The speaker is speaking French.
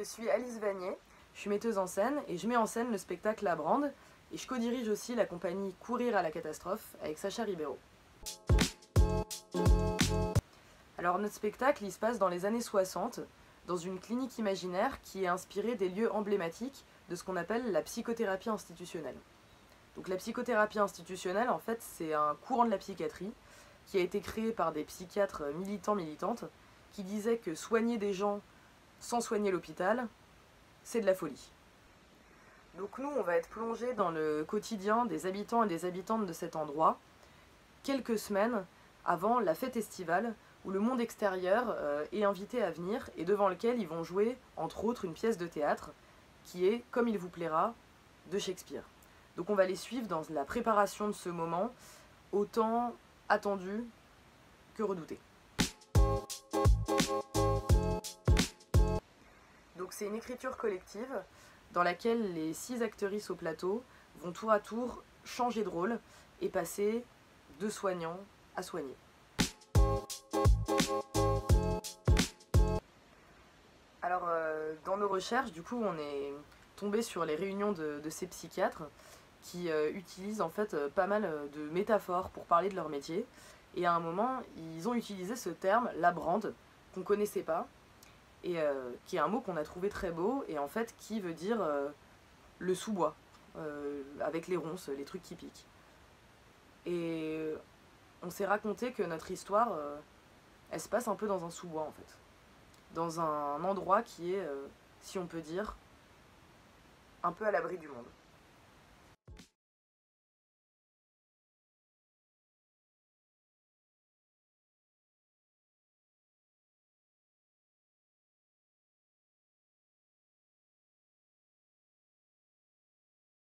suis Alice Vanier, je suis metteuse en scène et je mets en scène le spectacle La Brande et je co-dirige aussi la compagnie Courir à la catastrophe avec Sacha Ribeiro. Alors notre spectacle il se passe dans les années 60 dans une clinique imaginaire qui est inspirée des lieux emblématiques de ce qu'on appelle la psychothérapie institutionnelle. Donc la psychothérapie institutionnelle en fait c'est un courant de la psychiatrie qui a été créé par des psychiatres militantes qui disaient que soigner des gens sans soigner l'hôpital, c'est de la folie. Donc nous, on va être plongé dans le quotidien des habitants et des habitantes de cet endroit, quelques semaines avant la fête estivale, où le monde extérieur est invité à venir et devant lequel ils vont jouer, entre autres, une pièce de théâtre qui est Comme il vous plaira de Shakespeare. Donc on va les suivre dans la préparation de ce moment, autant attendu que redouté. Donc c'est une écriture collective dans laquelle les 6 actrices au plateau vont tour à tour changer de rôle et passer de soignant à soigné. Alors dans nos recherches, du coup, on est tombé sur les réunions de ces psychiatres qui utilisent en fait pas mal de métaphores pour parler de leur métier. Et à un moment, ils ont utilisé ce terme, la brande, qu'on connaissait pas, et qui est un mot qu'on a trouvé très beau, et en fait qui veut dire le sous-bois, avec les ronces, les trucs qui piquent. Et on s'est raconté que notre histoire, elle se passe un peu dans un sous-bois en fait. Dans un endroit qui est, si on peut dire, un peu à l'abri du monde.